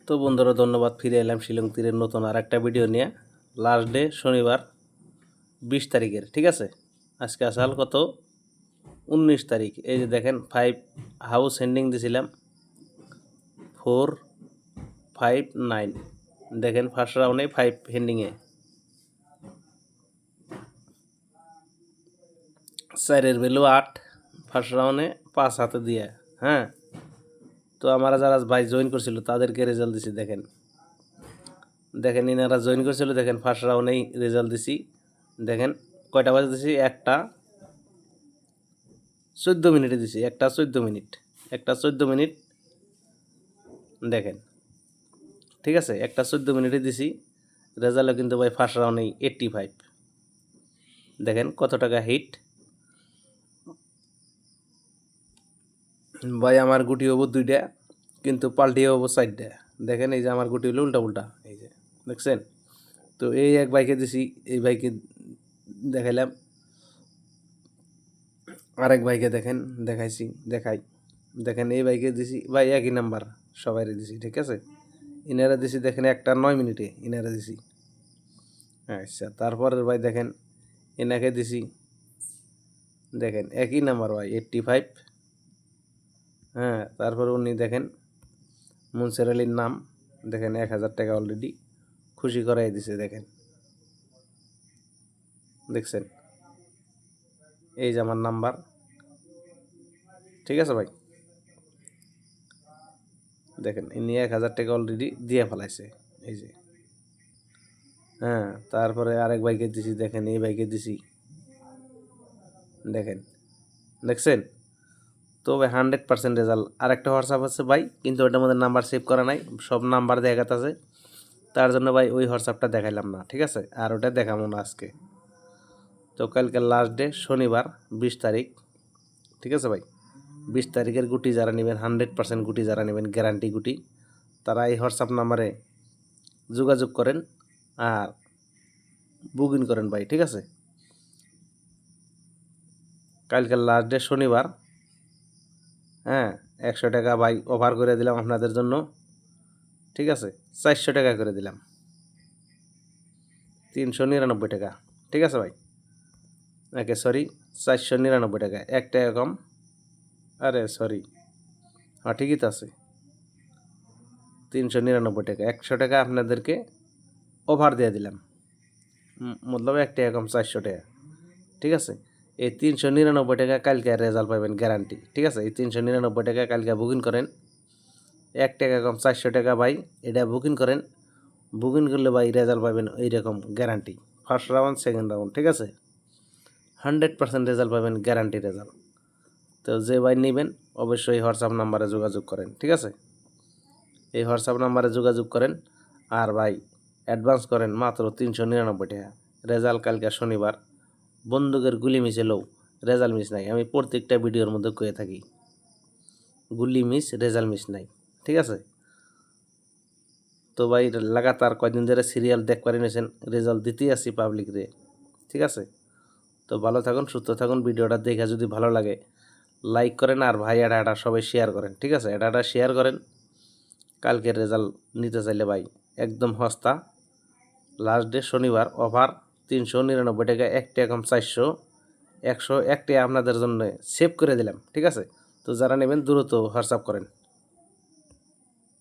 তো বন্ধুরা ধন্যবাদ, ফিরে এলাম শিলং তীরের নতুন আর একটা ভিডিও নিয়ে। লাস্ট ডে শনিবার 20 তারিখের, ঠিক আছে। আজকে আসাল কত, 19 তারিখ। এই যে দেখেন 5 হাউস হেন্ডিং দিছিলাম 459। দেখেন ফার্স্ট রাউন্ডে 5 হেন্ডিংয়ে 4-এর ভ্যালু 8, ফার্স্ট রাউন্ডে 5 হাতে দিয়ে। হ্যাঁ, তো আমরা যারা ভাই জয়েন করছিল তাদেরকে রেজাল্ট দিছি। দেখেন দেখেন ইনারা জয়েন করছিল, দেখেন ফার্স্ট রাউন্ডেই রেজাল্ট দিছি। দেখেন কয়টা বাজে দিছি, 1টা 14 মিনিটে দিছি, 1টা 14 মিনিট, 1টা 14 মিনিট। দেখেন ঠিক আছে, 1টা 14 মিনিটে দিছি। রেজাল্টও কিন্তু ভাই ফার্স্ট রাউন্ডেই 85। দেখেন কত টাকা হিট ভাই। আমার গুটি হবো 2টা, কিন্তু পাল্টি হবো 4টা। দেখেন এই যে আমার গুটি হলো উল্টা উল্টা, এই যে দেখছেন। তো এই এক বাইকে দিছি, এই বাইকে দেখাইলাম, আরেক বাইকে দেখেন দেখাই। দেখেন এই বাইকে দিছি ভাই, একই নাম্বার সবাইরে দিছি, ঠিক আছে। ইনারা দিছি দেখেন 1টা 9 মিনিটে ইনারা দিছি। আচ্ছা, তারপরের ভাই দেখেন এনাকে দিছি, দেখেন একই নাম্বার ভাই 85। হ্যাঁ, তারপর উনি দেখেন মুনসের আলীর নাম, দেখেন 1000 টাকা অলরেডি খুশি করাই দিছে। দেখেন দেখছেন, এই যে আমার নাম্বার, ঠিক আছে ভাই। দেখেন ইনি 1000 টাকা অলরেডি দিয়ে ফেলাইছে, এই যে। হ্যাঁ, তারপরে আরেক বাইকে দিছি, দেখেন এই বাইকে দিছি, দেখেন দেখছেন। তো ভাই 100% রেজাল্ট। আরেকটা হোয়াটসঅ্যাপ আছে ভাই, কিন্তু ওটার মধ্যে নাম্বার সেভ করা নাই, সব নাম্বার দেখাতেছে। তার জন্য ভাই ওই হোয়াটসঅ্যাপটা দেখাইলাম না, ঠিক আছে। আর ওটা দেখাবো না আজকে। তো কালকে লাস্ট ডে শনিবার 20 তারিখ, ঠিক আছে ভাই। 20 তারিখের গুটি যারা নেবেন, 100% গুটি যারা নেবেন, গ্যারান্টি গুটি, তারা এই হোয়াটসঅ্যাপ নাম্বারে যোগাযোগ করেন আর বুকিং করেন ভাই, ঠিক আছে। কালকে লাস্ট ডে শনিবার। হ্যাঁ, 100 টাকা ভাই অফার করে দিলাম আপনাদের জন্য, ঠিক আছে। 400 টাকা করে দিলাম, 399 টাকা, ঠিক আছে ভাই। ওকে সরি, 499 টাকা, 1 টাকা কম। আরে সরি, হ্যাঁ ঠিকই তো আছে, 399 টাকা। 100 টাকা আপনাদেরকে অফার দিয়ে দিলাম, মতলব 1 টাকা কম, 400 টাকা, ঠিক আছে। এই 399 টাকা কালকে রেজাল্ট পাবেন গ্যারান্টি, ঠিক আছে। এই 399 টাকা কালকে বুকিং করেন, 1 টাকা কম, 400 টাকা ভাই। এটা বুকিং করেন, বুকিং করলে ভাই রেজাল্ট পাবেন এইরকম guarantee. First round, second round, ঠিক আছে। 100% রেজাল্ট পাবেন, গ্যারান্টি রেজাল্ট। তো যে ভাই নেবেন অবশ্যই হোয়াটসঅ্যাপ নাম্বারে যোগাযোগ করেন, ঠিক আছে। এই হোয়াটসঅ্যাপ নাম্বারে যোগাযোগ করেন আর ভাই অ্যাডভান্স করেন মাত্র 399 টাকা। রেজাল্ট কালকে শনিবার, বন্দুকের গুলি মিস এলেও রেজাল্ট মিস নাই। আমি প্রত্যেকটা ভিডিওর মধ্যে কয়ে থাকি, গুলি মিস, রেজাল্ট মিস নাই, ঠিক আছে। তো ভাই লাগাতার কয়দিন ধরে সিরিয়াল দেখবারই নিয়েছেন, রেজাল্ট দিতেই আসি পাবলিক রে, ঠিক আছে। তো ভালো থাকুন, সুস্থ থাকুন। ভিডিওটা দেখে যদি ভালো লাগে লাইক করেন, আর ভাই এটা সবাই শেয়ার করেন, ঠিক আছে। এটা শেয়ার করেন। কালকের রেজাল্ট নিতে চাইলে ভাই একদম সস্তা, লাস্ট ডে শনিবার অফার 399 টাকা, 1 টাকা কম, 400, 101 টাকা আপনাদের জন্য সেভ করে দিলাম, ঠিক আছে। তো যারা নেবেন দ্রুত হোয়াটসঅ্যাপ করেন।